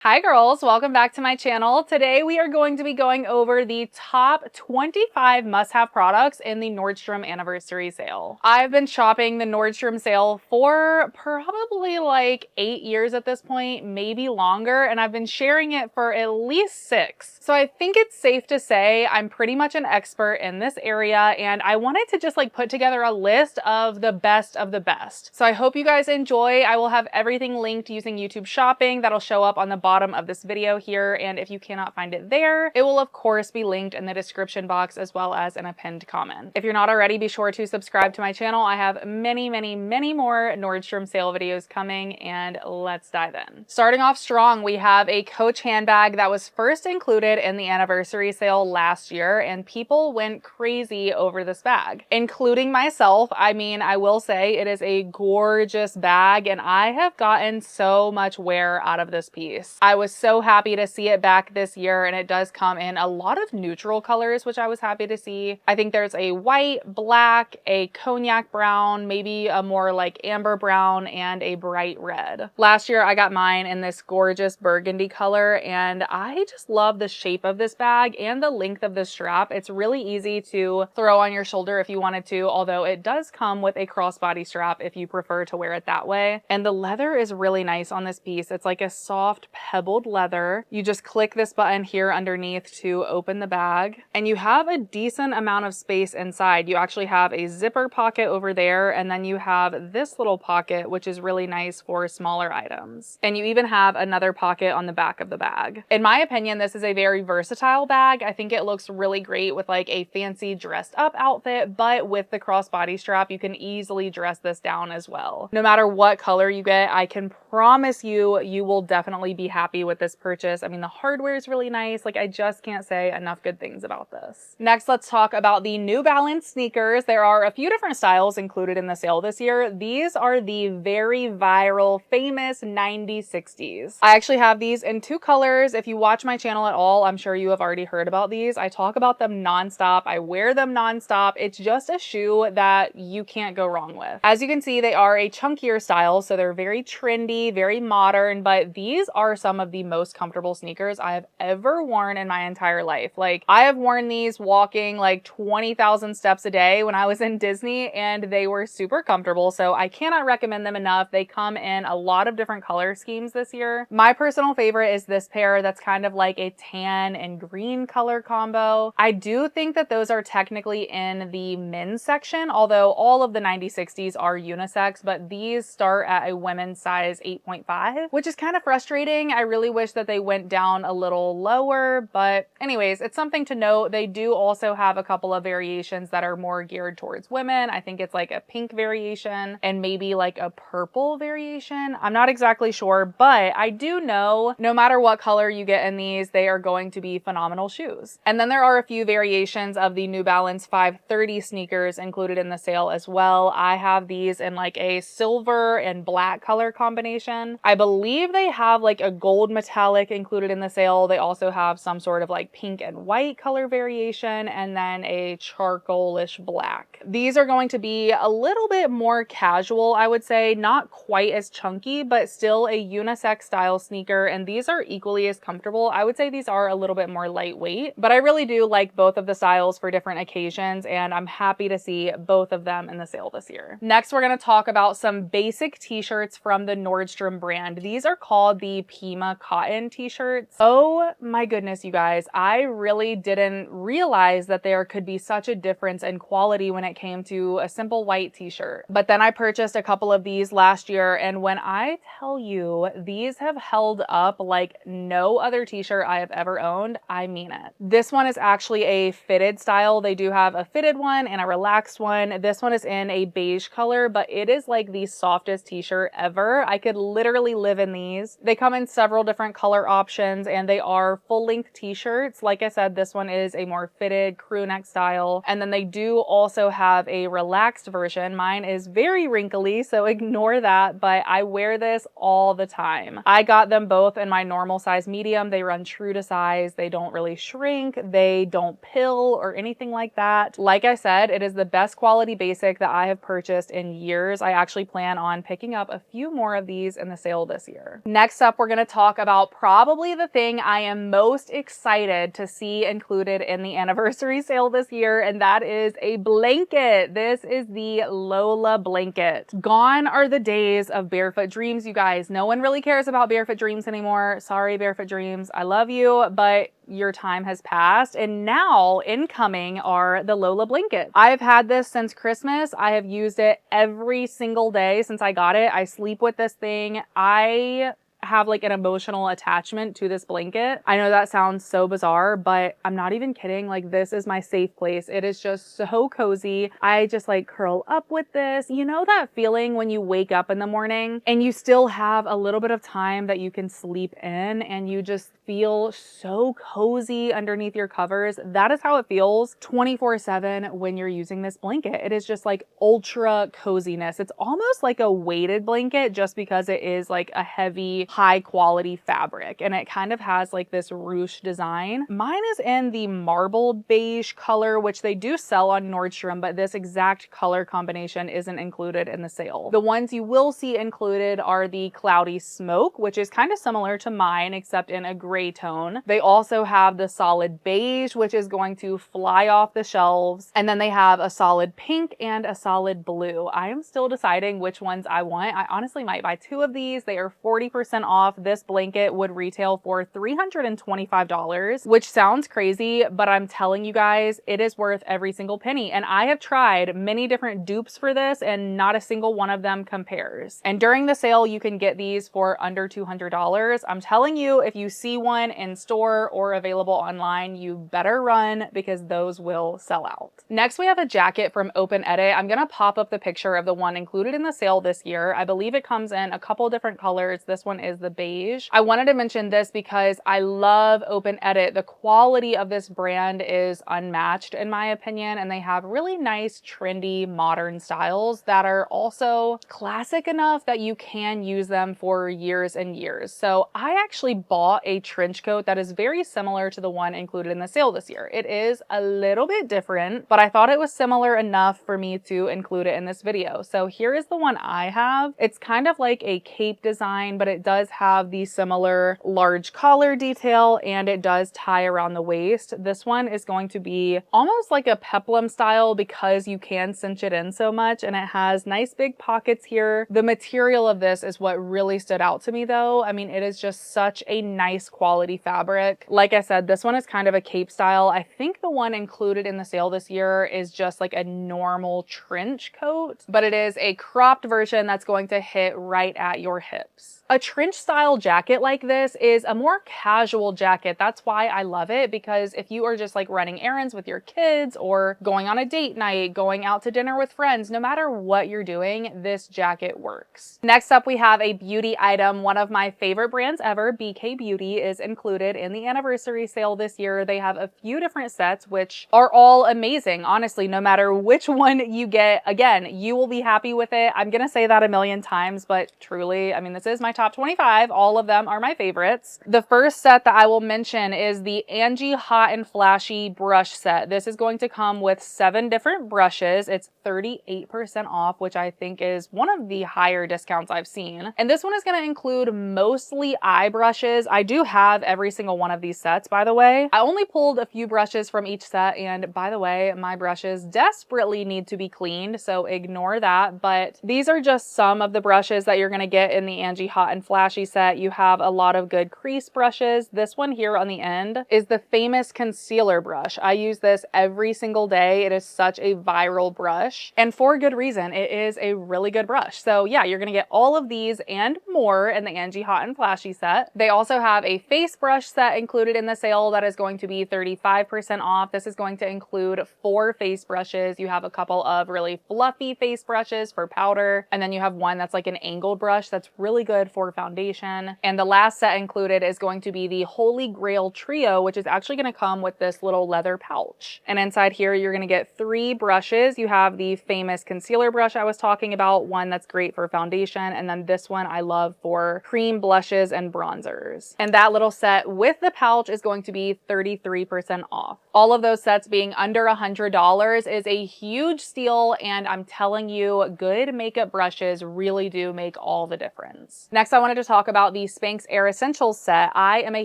Hi girls, welcome back to my channel. Today we are going to be going over the top 25 must-have products in the Nordstrom Anniversary Sale. I've been shopping the Nordstrom sale for probably like 8 years at this point, maybe longer, and I've been sharing it for at least 6. So I think it's safe to say I'm pretty much an expert in this area, and I wanted to just like put together a list of the best of the best. So I hope you guys enjoy. I will have everything linked using YouTube Shopping. That'll show up on the bottom of this video here, and if you cannot find it there, it will of course be linked in the description box as well as in a pinned comment. If you're not already, be sure to subscribe to my channel. I have many more Nordstrom sale videos coming, and let's dive in. Starting off strong, we have a Coach handbag that was first included in the anniversary sale last year, and people went crazy over this bag, including myself. I mean, I will say it is a gorgeous bag, and I have gotten so much wear out of this piece. I was so happy to see it back this year, and it does come in a lot of neutral colors, which I was happy to see. I think there's a white, black, a cognac brown, maybe a more like amber brown, and a bright red. Last year I got mine in this gorgeous burgundy color, and I just love the shape of this bag and the length of the strap. It's really easy to throw on your shoulder if you wanted to, although it does come with a crossbody strap if you prefer to wear it that way. And the leather is really nice on this piece. It's like a soft pebbled leather. You just click this button here underneath to open the bag, and you have a decent amount of space inside. You actually have a zipper pocket over there, and then you have this little pocket, which is really nice for smaller items. And you even have another pocket on the back of the bag. In my opinion, this is a very versatile bag. I think it looks really great with like a fancy dressed up outfit, but with the crossbody strap, you can easily dress this down as well. No matter what color you get, I can promise you, you will definitely be happy with this purchase. I mean, the hardware is really nice. Like, I just can't say enough good things about this. Next, let's talk about the New Balance sneakers. There are a few different styles included in the sale this year. These are the very viral, famous 9060s. I actually have these in 2 colors. If you watch my channel at all, I'm sure you have already heard about these. I talk about them nonstop. I wear them nonstop. It's just a shoe that you can't go wrong with. As you can see, they are a chunkier style, so they're very trendy, very modern, but these are some of the most comfortable sneakers I have ever worn in my entire life. Like, I have worn these walking like 20,000 steps a day when I was in Disney, and they were super comfortable, so I cannot recommend them enough. They come in a lot of different color schemes this year. My personal favorite is this pair that's kind of like a tan and green color combo. I do think that those are technically in the men's section, although all of the 9060s are unisex, but these start at a women's size 8.5, which is kind of frustrating. I really wish that they went down a little lower, but anyways, it's something to note. They do also have a couple of variations that are more geared towards women. I think it's like a pink variation and maybe like a purple variation. I'm not exactly sure, but I do know no matter what color you get in these, they are going to be phenomenal shoes. And then there are a few variations of the New Balance 530 sneakers included in the sale as well. I have these in like a silver and black color combination. I believe they have like a gold metallic included in the sale. They also have some sort of like pink and white color variation, and then a charcoalish black. These are going to be a little bit more casual, I would say, not quite as chunky, but still a unisex style sneaker, and these are equally as comfortable. I would say these are a little bit more lightweight, but I really do like both of the styles for different occasions, and I'm happy to see both of them in the sale this year. Next, we're going to talk about some basic t-shirts from the Nordstrom brand. These are called the Pima cotton t-shirts. Oh my goodness, you guys, I really didn't realize that there could be such a difference in quality when it came to a simple white t-shirt. But then I purchased a couple of these last year, and when I tell you these have held up like no other t-shirt I have ever owned, I mean it. This one is actually a fitted style. They do have a fitted one and a relaxed one. This one is in a beige color, but it is like the softest t-shirt ever. I could literally live in these. They come in several different color options, and they are full-length t-shirts. Like I said, this one is a more fitted crew neck style, and then they do also have a relaxed version. Mine is very wrinkly, so ignore that, but I wear this all the time. I got them both in my normal size medium. They run true to size. They don't really shrink. They don't pill or anything like that. Like I said, it is the best quality basic that I have purchased in years. I actually plan on picking up a few more of these in the sale this year. Next up, we're going to talk about probably the thing I am most excited to see included in the anniversary sale this year, and that is a blanket. This is the Lola Blanket. Gone are the days of barefoot dreams, you guys. No one really cares about barefoot dreams anymore. Sorry, barefoot dreams. I love you, but your time has passed, and now incoming are the Lola Blanket. I've had this since Christmas. I have used it every single day since I got it. I sleep with this thing. I have like an emotional attachment to this blanket. I know that sounds so bizarre, but I'm not even kidding. Like, this is my safe place. It is just so cozy. I just like curl up with this. You know that feeling when you wake up in the morning and you still have a little bit of time that you can sleep in and you just feel so cozy underneath your covers? That is how it feels 24/7 when you're using this blanket. It is just like ultra coziness. It's almost like a weighted blanket just because it is like a heavy, high quality fabric, and it kind of has like this ruche design. Mine is in the marbled beige color, which they do sell on Nordstrom, but this exact color combination isn't included in the sale. The ones you will see included are the cloudy smoke, which is kind of similar to mine except in a gray tone. They also have the solid beige, which is going to fly off the shelves, and then they have a solid pink and a solid blue. I am still deciding which ones I want. I honestly might buy two of these. They are 40% off. This blanket would retail for $325, which sounds crazy, but I'm telling you guys, it is worth every single penny. And I have tried many different dupes for this and not a single one of them compares. And during the sale, you can get these for under $200. I'm telling you, if you see one in store or available online, you better run because those will sell out. Next, we have a jacket from Open Edit. I'm gonna pop up the picture of the one included in the sale this year. I believe it comes in a couple different colors. This one is the beige. I wanted to mention this because I love Open Edit. The quality of this brand is unmatched in my opinion, and they have really nice, trendy, modern styles that are also classic enough that you can use them for years and years. So I actually bought a trench coat that is very similar to the one included in the sale this year. It is a little bit different, but I thought it was similar enough for me to include it in this video. So here is the one I have. It's kind of like a cape design, but it does have the similar large collar detail and it does tie around the waist. This one is going to be almost like a peplum style because you can cinch it in so much, and it has nice big pockets here. The material of this is what really stood out to me though. I mean, it is just such a nice quality fabric. Like I said, this one is kind of a cape style. I think the one included in the sale this year is just like a normal trench coat, but it is a cropped version that's going to hit right at your hips. A trench style jacket like this is a more casual jacket. That's why I love it, because if you are just like running errands with your kids or going on a date night, going out to dinner with friends, no matter what you're doing, this jacket works. Next up, we have a beauty item. One of my favorite brands ever, BK Beauty, is included in the anniversary sale this year. They have a few different sets, which are all amazing. Honestly, no matter which one you get, again, you will be happy with it. I'm gonna say that a million times, but truly, I mean, this is my top 25. All of them are my favorites. The first set that I will mention is the Angie Hot and Flashy brush set. This is going to come with 7 different brushes. It's 38% off, which I think is one of the higher discounts I've seen. And this one is going to include mostly eye brushes. I do have every single one of these sets, by the way. I only pulled a few brushes from each set, and by the way, my brushes desperately need to be cleaned, so ignore that. But these are just some of the brushes that you're going to get in the Angie Hot and Flashy set. You have a lot of good crease brushes. This one here on the end is the famous concealer brush. I use this every single day. It is such a viral brush, and for good reason. It is a really good brush. So yeah, you're gonna get all of these and more in the Angie Hot and Flashy set. They also have a face brush set included in the sale that is going to be 35% off. This is going to include 4 face brushes. You have a couple of really fluffy face brushes for powder, and then you have one that's like an angled brush that's really good for foundation. And the last set included is going to be the Holy Grail Trio, which is actually going to come with this little leather pouch. And inside here, you're going to get 3 brushes. You have the famous concealer brush I was talking about, one that's great for foundation, and then this one I love for cream blushes and bronzers. And that little set with the pouch is going to be 33% off. All of those sets being under $100 is a huge steal, and I'm telling you, good makeup brushes really do make all the difference. Next, I wanted to talk about the Spanx Air Essentials Set. I am a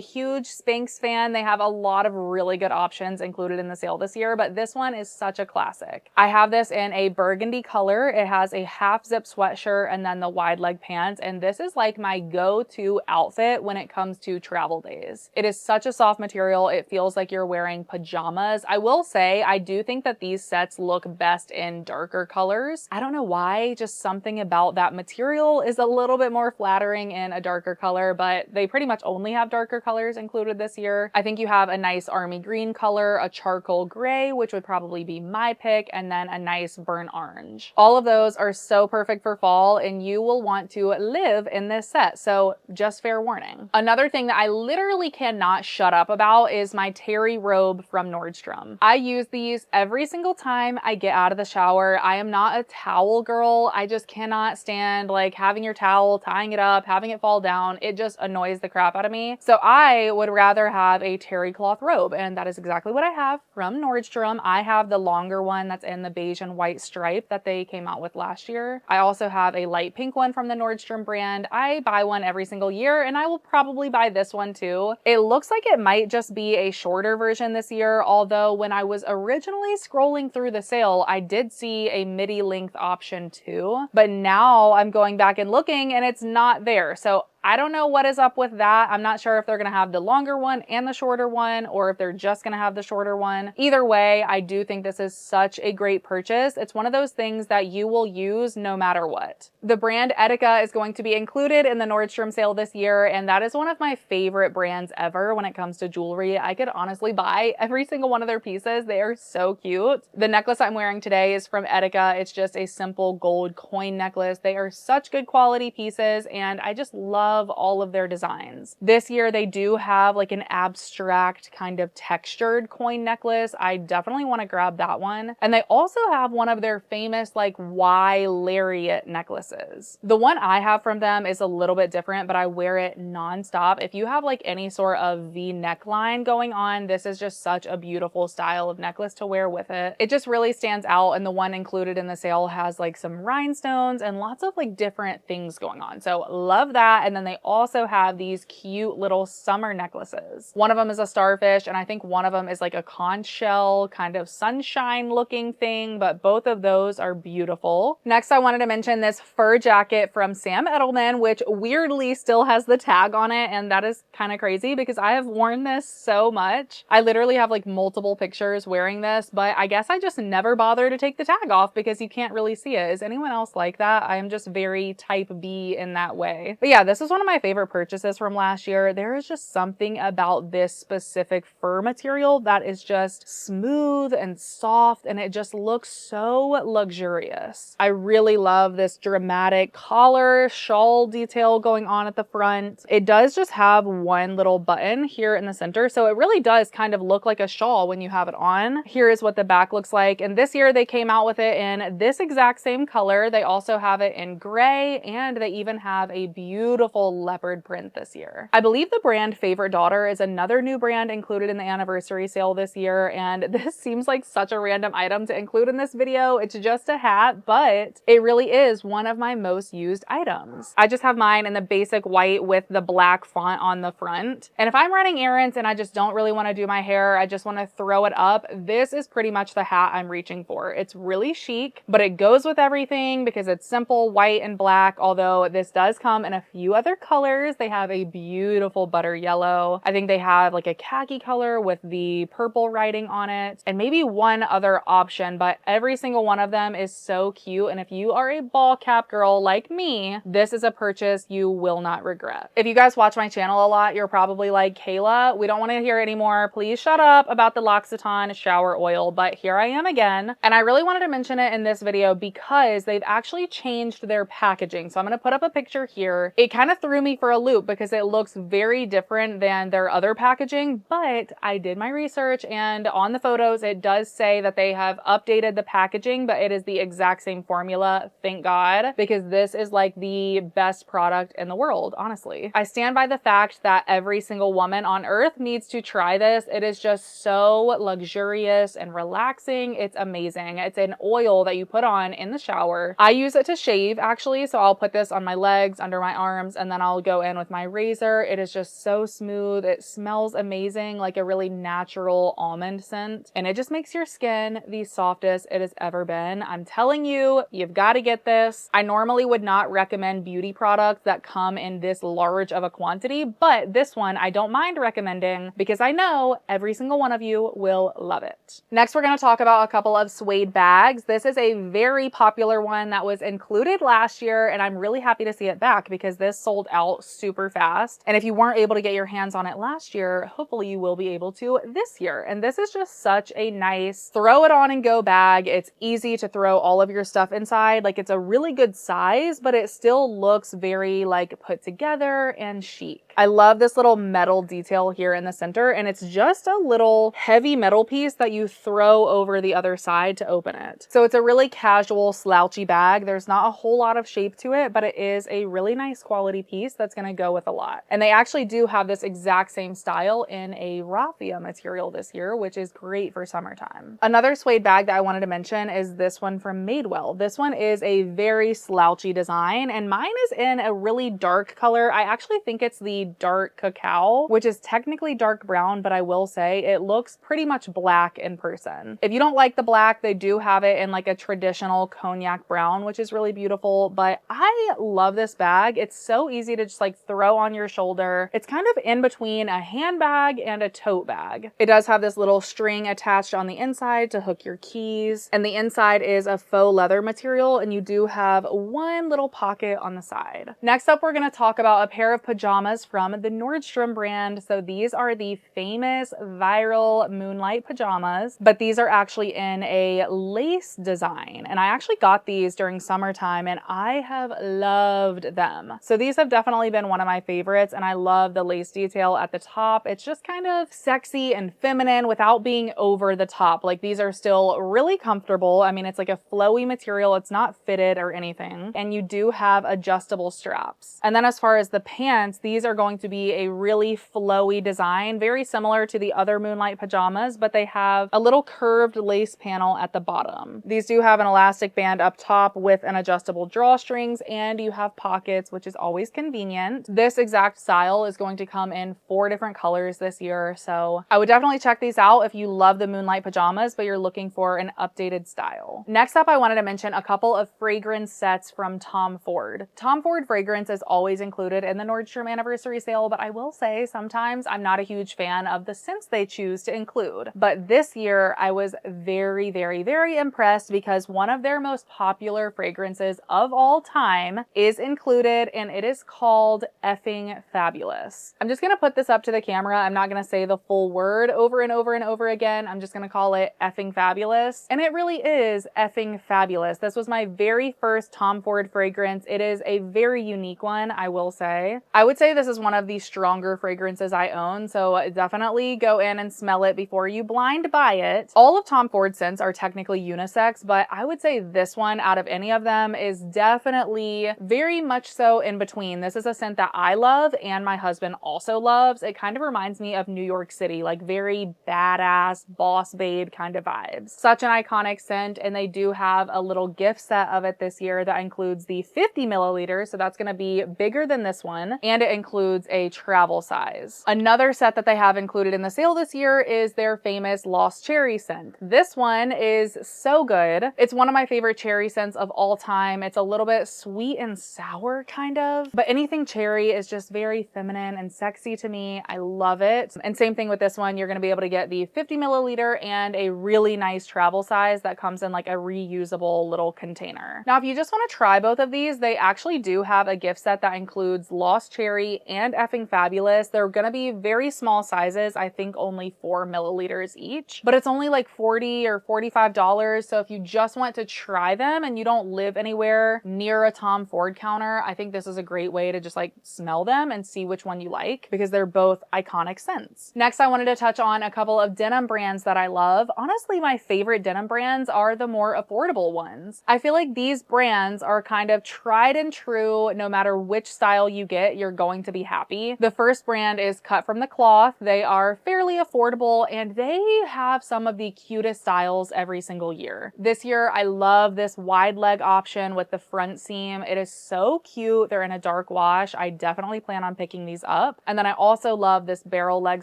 huge Spanx fan. They have a lot of really good options included in the sale this year, but this one is such a classic. I have this in a burgundy color. It has a half zip sweatshirt and then the wide leg pants, and this is like my go-to outfit when it comes to travel days. It is such a soft material. It feels like you're wearing pajamas. I will say, I do think that these sets look best in darker colors. I don't know why, just something about that material is a little bit more flattering in a darker color, but they pretty much only have darker colors included this year. I think you have a nice army green color, a charcoal gray, which would probably be my pick, and then a nice burnt orange. All of those are so perfect for fall, and you will want to live in this set, so just fair warning. Another thing that I literally cannot shut up about is my terry robe from Nordstrom. I use these every single time I get out of the shower. I am not a towel girl. I just cannot stand like having your towel, tying it up, having it fall down. It just annoys the crap out of me. So I would rather have a terry cloth robe, and that is exactly what I have from Nordstrom. I have the longer one that's in the beige and white stripe that they came out with last year. I also have a light pink one from the Nordstrom brand. I buy one every single year, and I will probably buy this one too. It looks like it might just be a shorter version this year, although when I was originally scrolling through the sale, I did see a midi length option too, but now I'm going back and looking and it's not there. So I don't know what is up with that. I'm not sure if they're gonna have the longer one and the shorter one, or if they're just gonna have the shorter one. Either way, I do think this is such a great purchase. It's one of those things that you will use no matter what. The brand Ettika is going to be included in the Nordstrom sale this year, and that is one of my favorite brands ever when it comes to jewelry. I could honestly buy every single one of their pieces. They are so cute. The necklace I'm wearing today is from Ettika. It's just a simple gold coin necklace. They are such good quality pieces, and I just love all of their designs. This year they do have like an abstract kind of textured coin necklace. I definitely want to grab that one. And they also have one of their famous like Y lariat necklaces. The one I have from them is a little bit different, but I wear it nonstop. If you have like any sort of V neckline going on, this is just such a beautiful style of necklace to wear with it. It just really stands out, and the one included in the sale has like some rhinestones and lots of like different things going on. So love that. And then they also have these cute little summer necklaces. One of them is a starfish, and I think one of them is like a conch shell kind of sunshine looking thing, but both of those are beautiful. Next, I wanted to mention this fur jacket from Sam Edelman, which weirdly still has the tag on it, and that is kind of crazy because I have worn this so much. I literally have like multiple pictures wearing this, but I guess I just never bother to take the tag off because you can't really see it. Is anyone else like that? I am just very type B in that way. But yeah, this is one of my favorite purchases from last year. There is just something about this specific fur material that is just smooth and soft, and it just looks so luxurious. I really love this dramatic collar shawl detail going on at the front. It does just have one little button here in the center, so it really does kind of look like a shawl when you have it on. Here is what the back looks like, and this year they came out with it in this exact same color. They also have it in gray, and they even have a beautiful leopard print this year. I believe the brand Favorite Daughter is another new brand included in the anniversary sale this year, and this seems like such a random item to include in this video. It's just a hat, but it really is one of my most used items. I just have mine in the basic white with the black font on the front, and if I'm running errands and I just don't really want to do my hair, I just want to throw it up, this is pretty much the hat I'm reaching for. It's really chic, but it goes with everything because it's simple white and black, although this does come in a few other colors. They have a beautiful butter yellow. I think they have like a khaki color with the purple writing on it, and maybe one other option, but every single one of them is so cute. And if you are a ball cap girl like me, this is a purchase you will not regret. If you guys watch my channel a lot, you're probably like, Kayla, we don't want to hear anymore. Please shut up about the L'Occitane shower oil, but here I am again. And I really wanted to mention it in this video because they've actually changed their packaging. So I'm going to put up a picture here. It kind of threw me for a loop because it looks very different than their other packaging, but I did my research, and on the photos it does say that they have updated the packaging, but it is the exact same formula, thank God, because this is like the best product in the world, honestly. I stand by the fact that every single woman on earth needs to try this. It is just so luxurious and relaxing. It's amazing. It's an oil that you put on in the shower. I use it to shave actually, so I'll put this on my legs, under my arms, and and then I'll go in with my razor. It is just so smooth. It smells amazing, like a really natural almond scent, and it just makes your skin the softest it has ever been. I'm telling you, you've got to get this. I normally would not recommend beauty products that come in this large of a quantity, but this one I don't mind recommending because I know every single one of you will love it. Next, we're going to talk about a couple of suede bags. This is a very popular one that was included last year, and I'm really happy to see it back because this sold out super fast. And if you weren't able to get your hands on it last year, hopefully you will be able to this year. And this is just such a nice throw it on and go bag. It's easy to throw all of your stuff inside. Like, it's a really good size, but it still looks very like put together and chic. I love this little metal detail here in the center, and it's just a little heavy metal piece that you throw over the other side to open it. So it's a really casual slouchy bag. There's not a whole lot of shape to it, but it is a really nice quality piece that's going to go with a lot. And they actually do have this exact same style in a raffia material this year, which is great for summertime. Another suede bag that I wanted to mention is this one from Madewell. This one is a very slouchy design, and mine is in a really dark color. I actually think it's the dark cacao, which is technically dark brown, but I will say it looks pretty much black in person. If you don't like the black, they do have it in like a traditional cognac brown, which is really beautiful, but I love this bag. It's so easy to just like throw on your shoulder. It's kind of in between a handbag and a tote bag. It does have this little string attached on the inside to hook your keys, and the inside is a faux leather material, and you do have one little pocket on the side. Next up, we're going to talk about a pair of pajamas from the Nordstrom brand. So these are the famous viral Moonlight pajamas, but these are actually in a lace design. And I actually got these during summertime and I have loved them. So these have definitely been one of my favorites, and I love the lace detail at the top. It's just kind of sexy and feminine without being over the top. Like, these are still really comfortable. I mean, it's like a flowy material. It's not fitted or anything. And you do have adjustable straps. And then as far as the pants, these are going to be a really flowy design, very similar to the other Moonlight pajamas, but they have a little curved lace panel at the bottom. These do have an elastic band up top with an adjustable drawstrings, and you have pockets, which is always convenient. This exact style is going to come in 4 different colors this year, so I would definitely check these out if you love the Moonlight pajamas, but you're looking for an updated style. Next up, I wanted to mention a couple of fragrance sets from Tom Ford. Tom Ford fragrance is always included in the Nordstrom Anniversary Sale, but I will say sometimes I'm not a huge fan of the scents they choose to include. But this year I was very, very, very impressed because one of their most popular fragrances of all time is included, and it is called Effing Fabulous. I'm just gonna put this up to the camera. I'm not gonna say the full word over and over and over again. I'm just gonna call it Effing Fabulous. And it really is effing fabulous. This was my very first Tom Ford fragrance. It is a very unique one, I will say. I would say this is one of the stronger fragrances I own, so definitely go in and smell it before you blind buy it. All of Tom Ford scents are technically unisex, but I would say this one out of any of them is definitely very much so in between. This is a scent that I love and my husband also loves. It kind of reminds me of New York City, like very badass boss babe kind of vibes. Such an iconic scent, and they do have a little gift set of it this year that includes the 50 milliliters, so that's going to be bigger than this one, and it includes a travel size. Another set that they have included in the sale this year is their famous Lost Cherry scent. This one is so good. It's one of my favorite cherry scents of all time. It's a little bit sweet and sour kind of, but anything cherry is just very feminine and sexy to me. I love it. And same thing with this one. You're going to be able to get the 50 milliliter and a really nice travel size that comes in like a reusable little container. Now, if you just want to try both of these, they actually do have a gift set that includes Lost Cherry and Effing Fabulous. They're going to be very small sizes. I think only 4 milliliters each, but it's only like $40 or $45. So if you just want to try them and you don't live anywhere near a Tom Ford counter, I think this is a great way to just like smell them and see which one you like, because they're both iconic scents. Next, I wanted to touch on a couple of denim brands that I love. Honestly, my favorite denim brands are the more affordable ones. I feel like these brands are kind of tried and true. No matter which style you get, you're going to be happy. The first brand is Cut From The Cloth. They are fairly affordable and they have some of the cutest styles every single year. This year, I love this wide leg option with the front seam. It is so cute. They're in a dark dark wash, I definitely plan on picking these up. And then I also love this barrel leg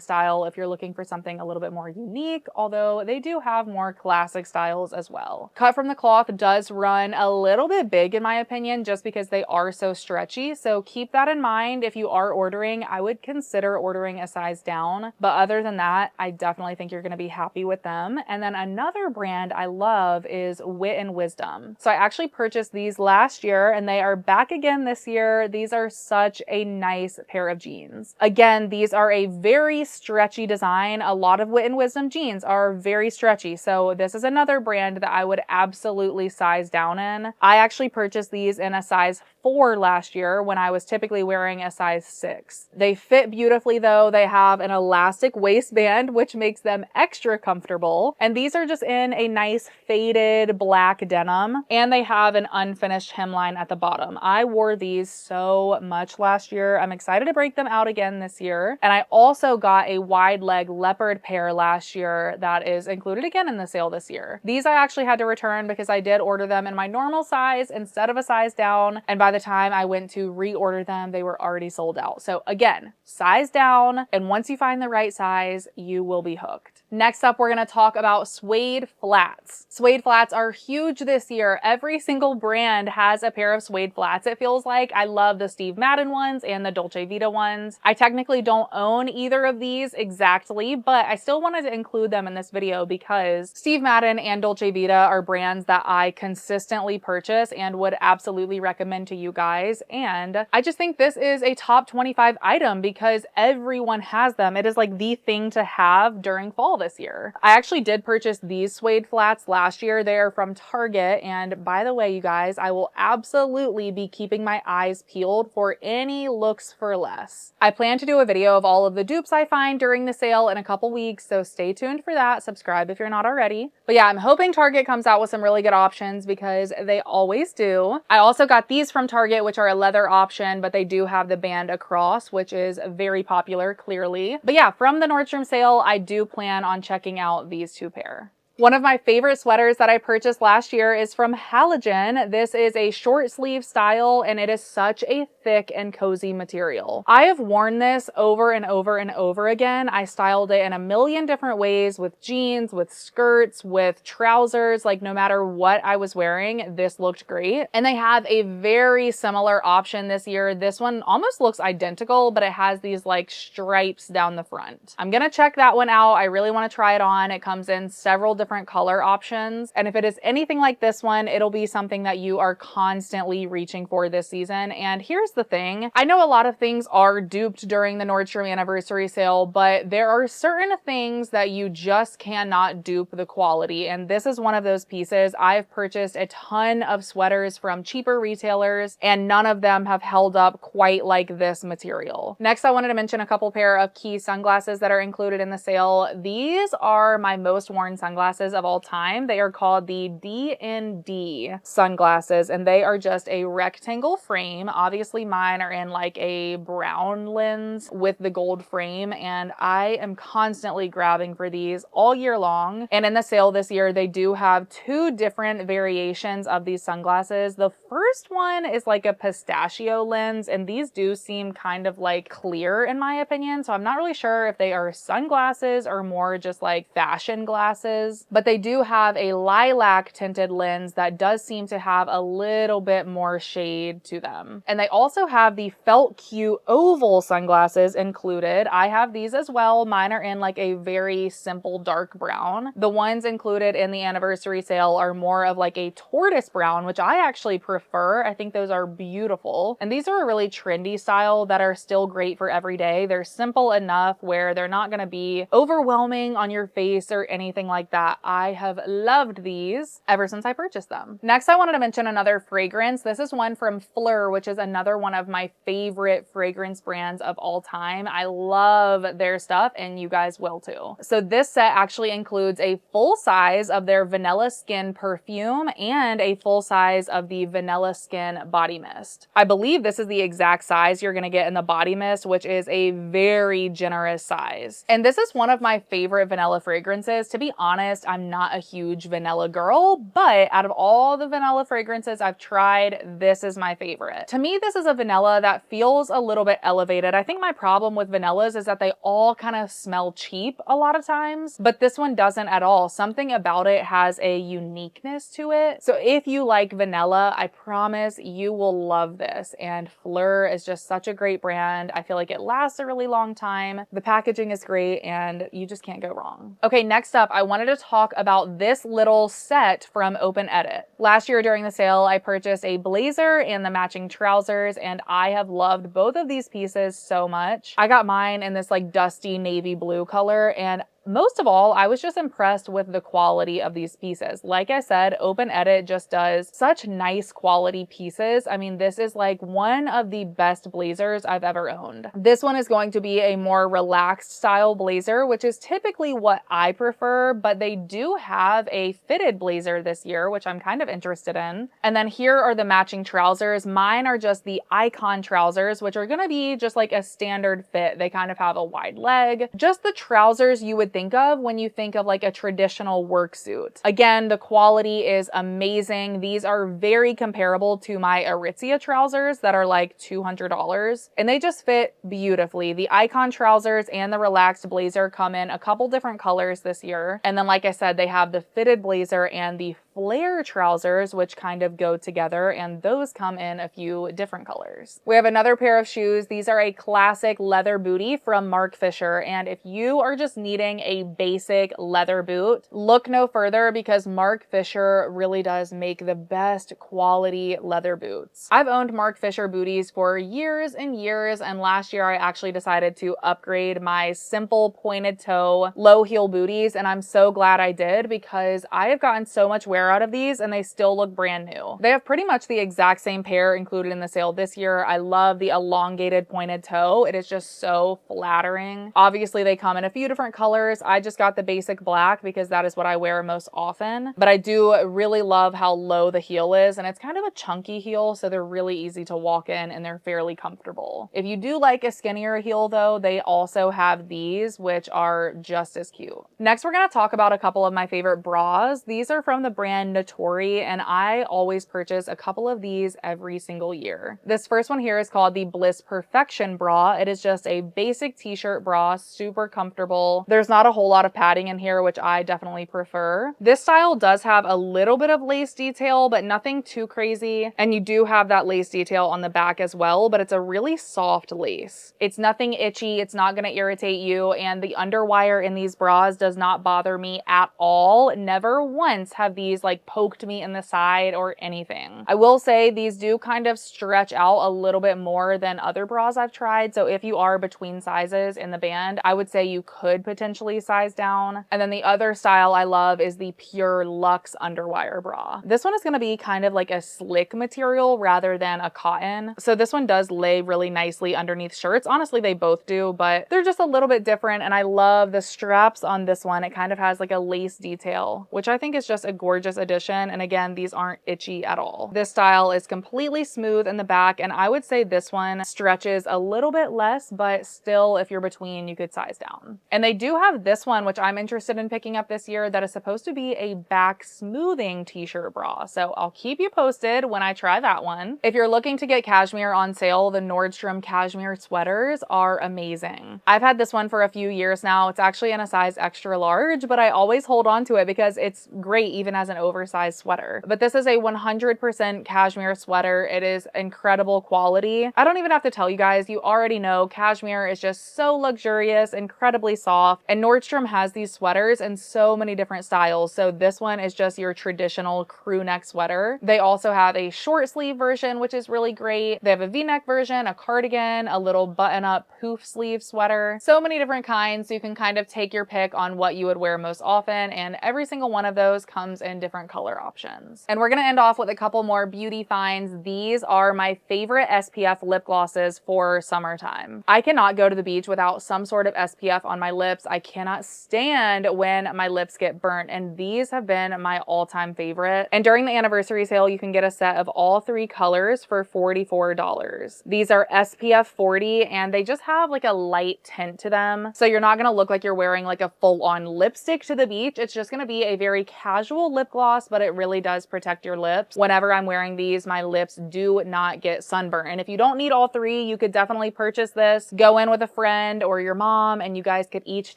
style if you're looking for something a little bit more unique, although they do have more classic styles as well. Cut from the cloth does run a little bit big in my opinion, just because they are so stretchy. So keep that in mind. If you are ordering, I would consider ordering a size down. But other than that, I definitely think you're going to be happy with them. And then another brand I love is Wit N Wisdom. So I actually purchased these last year and they are back again this year. These are such a nice pair of jeans. Again, these are a very stretchy design. A lot of Wit N Wisdom jeans are very stretchy. So this is another brand that I would absolutely size down in. I actually purchased these in a size 4 last year when I was typically wearing a size 6. They fit beautifully though. They have an elastic waistband, which makes them extra comfortable. And these are just in a nice faded black denim. And they have an unfinished hemline at the bottom. I wore these so much last year. I'm excited to break them out again this year. And I also got a wide leg leopard pair last year that is included again in the sale this year. These I actually had to return because I did order them in my normal size instead of a size down. And by the time I went to reorder them, they were already sold out. So again, size down. And once you find the right size, you will be hooked. Next up, we're going to talk about Suede Flats. Suede Flats are huge this year. Every single brand has a pair of Suede Flats. It feels like I love the Steve Madden ones and the Dolce Vita ones. I technically don't own either of these exactly, but I still wanted to include them in this video because Steve Madden and Dolce Vita are brands that I consistently purchase and would absolutely recommend to you guys. And I just think this is a top 25 item because everyone has them. It is like the thing to have during fall this year. I actually did purchase these Suede Flats last year. They are from Target. And by the way, you guys, I will absolutely be keeping my eyes peeled for any looks for less. I plan to do a video of all of the dupes I find during the sale in a couple weeks, so stay tuned for that. Subscribe if you're not already. But yeah, I'm hoping Target comes out with some really good options because they always do. I also got these from Target, which are a leather option, but they do have the band across, which is very popular, clearly. But yeah, from the Nordstrom sale, I do plan on checking out these two pair. One of my favorite sweaters that I purchased last year is from Halogen. This is a short sleeve style and it is such a thick and cozy material. I have worn this over and over and over again. I styled it in a million different ways with jeans, with skirts, with trousers. Like no matter what I was wearing, this looked great. And they have a very similar option this year. This one almost looks identical, but it has these like stripes down the front. I'm gonna check that one out. I really want to try it on. It comes in several different color options. And if it is anything like this one, it'll be something that you are constantly reaching for this season. And here's the thing. I know a lot of things are duped during the Nordstrom Anniversary Sale, but there are certain things that you just cannot dupe the quality. And this is one of those pieces. I've purchased a ton of sweaters from cheaper retailers and none of them have held up quite like this material. Next, I wanted to mention a couple pair of Quay sunglasses that are included in the sale. These are my most worn sunglasses of all time. They are called the D&D sunglasses and they are just a rectangle frame. Obviously mine are in like a brown lens with the gold frame and I am constantly grabbing for these all year long. And in the sale this year, they do have two different variations of these sunglasses. The first one is like a pistachio lens and these do seem kind of like clear in my opinion. So I'm not really sure if they are sunglasses or more just like fashion glasses. But they do have a lilac tinted lens that does seem to have a little bit more shade to them. And they also have the felt Q oval sunglasses included. I have these as well. Mine are in like a very simple dark brown. The ones included in the anniversary sale are more of like a tortoise brown, which I actually prefer. I think those are beautiful. And these are a really trendy style that are still great for every day. They're simple enough where they're not going to be overwhelming on your face or anything like that. I have loved these ever since I purchased them. Next, I wanted to mention another fragrance. This is one from Phlur, which is another one of my favorite fragrance brands of all time. I love their stuff and you guys will too. So this set actually includes a full size of their Vanilla Skin perfume and a full size of the Vanilla Skin body mist. I believe this is the exact size you're going to get in the body mist, which is a very generous size. And this is one of my favorite vanilla fragrances. To be honest, honest, I'm not a huge vanilla girl, but out of all the vanilla fragrances I've tried, this is my favorite. To me, this is a vanilla that feels a little bit elevated. I think my problem with vanillas is that they all kind of smell cheap a lot of times, but this one doesn't at all. Something about it has a uniqueness to it. So if you like vanilla, I promise you will love this. And Phlur is just such a great brand. I feel like it lasts a really long time. The packaging is great and you just can't go wrong. Okay, next up, I wanted to talk about this little set from Open Edit. Last year during the sale, I purchased a blazer and the matching trousers, and I have loved both of these pieces so much. I got mine in this like dusty navy blue color, and most of all, I was just impressed with the quality of these pieces. Like I said, Open Edit just does such nice quality pieces. I mean, this is like one of the best blazers I've ever owned. This one is going to be a more relaxed style blazer, which is typically what I prefer, but they do have a fitted blazer this year, which I'm kind of interested in. And then here are the matching trousers. Mine are just the Icon trousers, which are gonna be just like a standard fit. They kind of have a wide leg. Just the trousers you would think of when you think of like a traditional work suit. Again, the quality is amazing. These are very comparable to my Aritzia trousers that are like $200, and they just fit beautifully. The Icon trousers and the relaxed blazer come in a couple different colors this year. And then, like I said, they have the fitted blazer and the flare trousers, which kind of go together, and those come in a few different colors. We have another pair of shoes. These are a classic leather bootie from Marc Fisher, and if you are just needing a basic leather boot, look no further, because Marc Fisher really does make the best quality leather boots. I've owned Marc Fisher booties for years and years, and last year I actually decided to upgrade my simple pointed toe low heel booties, and I'm so glad I did, because I have gotten so much wear out of these and they still look brand new. They have pretty much the exact same pair included in the sale this year. I love the elongated pointed toe. It is just so flattering. Obviously they come in a few different colors. I just got the basic black because that is what I wear most often, but I do really love how low the heel is, and it's kind of a chunky heel, so they're really easy to walk in and they're fairly comfortable. If you do like a skinnier heel though, they also have these, which are just as cute. Next, we're going to talk about a couple of my favorite bras. These are from the brand Natori, and I always purchase a couple of these every single year. This first one here is called the Bliss Perfection bra. It is just a basic t-shirt bra, super comfortable. There's not a whole lot of padding in here, which I definitely prefer. This style does have a little bit of lace detail, but nothing too crazy. And you do have that lace detail on the back as well, but it's a really soft lace. It's nothing itchy. It's not going to irritate you. And the underwire in these bras does not bother me at all. Never once have these like poked me in the side or anything. I will say these do kind of stretch out a little bit more than other bras I've tried. So if you are between sizes in the band, I would say you could potentially size down. And then the other style I love is the Pure Luxe underwire bra. This one is going to be kind of like a slick material rather than a cotton. So this one does lay really nicely underneath shirts. Honestly, they both do, but they're just a little bit different. And I love the straps on this one. It kind of has like a lace detail, which I think is just a gorgeous addition. And again, these aren't itchy at all. This style is completely smooth in the back, and I would say this one stretches a little bit less, but still, if you're between, you could size down. And they do have this one, which I'm interested in picking up this year, that is supposed to be a back smoothing t-shirt bra. So I'll keep you posted when I try that one. If you're looking to get cashmere on sale, the Nordstrom Cashmere Sweaters are amazing. I've had this one for a few years now. It's actually in a size extra large, but I always hold on to it because it's great even as an oversized sweater. But this is a 100% cashmere sweater. It is incredible quality. I don't even have to tell you guys, you already know cashmere is just so luxurious, incredibly soft, and Nordstrom has these sweaters in so many different styles. So this one is just your traditional crew neck sweater. They also have a short sleeve version, which is really great. They have a V-neck version, a cardigan, a little button-up poof sleeve sweater. So many different kinds, so you can kind of take your pick on what you would wear most often, and every single one of those comes in different different color options. And we're gonna end off with a couple more beauty finds. These are my favorite SPF lip glosses for summertime. I cannot go to the beach without some sort of SPF on my lips. I cannot stand when my lips get burnt, and these have been my all-time favorite. And during the anniversary sale, you can get a set of all 3 colors for $44. These are SPF 40 and they just have like a light tint to them. So you're not gonna look like you're wearing like a full-on lipstick to the beach. It's just gonna be a very casual lip gloss, but it really does protect your lips. Whenever I'm wearing these, my lips do not get sunburnt. And if you don't need all 3, you could definitely purchase this, go in with a friend or your mom, and you guys could each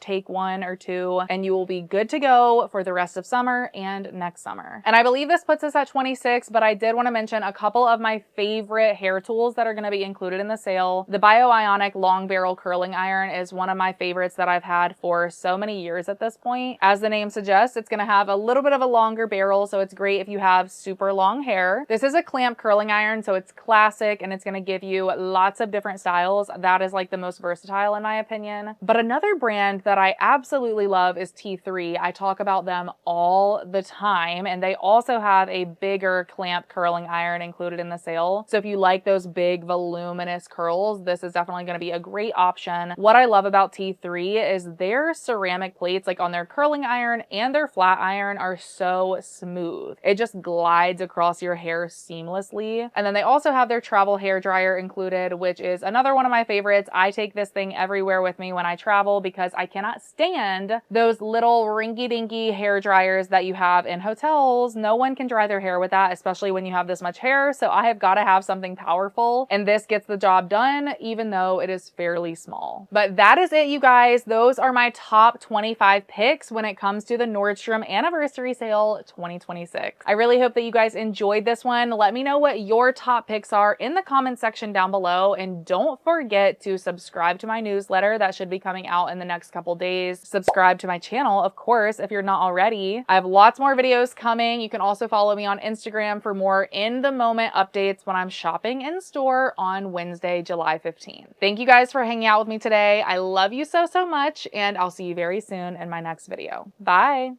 take 1 or 2 and you will be good to go for the rest of summer and next summer. And I believe this puts us at 26, but I did want to mention a couple of my favorite hair tools that are going to be included in the sale. The Bioionic Long Barrel Curling Iron is one of my favorites that I've had for so many years at this point. As the name suggests, it's going to have a little bit of a longer barrel, so it's great if you have super long hair. This is a clamp curling iron, so it's classic and it's going to give you lots of different styles. That is like the most versatile in my opinion. But another brand that I absolutely love is T3. I talk about them all the time, and they also have a bigger clamp curling iron included in the sale. So if you like those big voluminous curls, this is definitely going to be a great option. What I love about T3 is their ceramic plates, like on their curling iron and their flat iron, are so smooth. It just glides across your hair seamlessly. And then they also have their travel hair dryer included, which is another one of my favorites. I take this thing everywhere with me when I travel because I cannot stand those little rinky-dinky hair dryers that you have in hotels. No one can dry their hair with that, especially when you have this much hair. So I have got to have something powerful, and this gets the job done even though it is fairly small. But that is it, you guys. Those are my top 25 picks when it comes to the Nordstrom Anniversary Sale 2026. I really hope that you guys enjoyed this one. Let me know what your top picks are in the comment section down below, and don't forget to subscribe to my newsletter that should be coming out in the next couple days. Subscribe to my channel, of course, if you're not already. I have lots more videos coming. You can also follow me on Instagram for more in-the-moment updates when I'm shopping in store on Wednesday, July 15th. Thank you guys for hanging out with me today. I love you so, so much, and I'll see you very soon in my next video. Bye!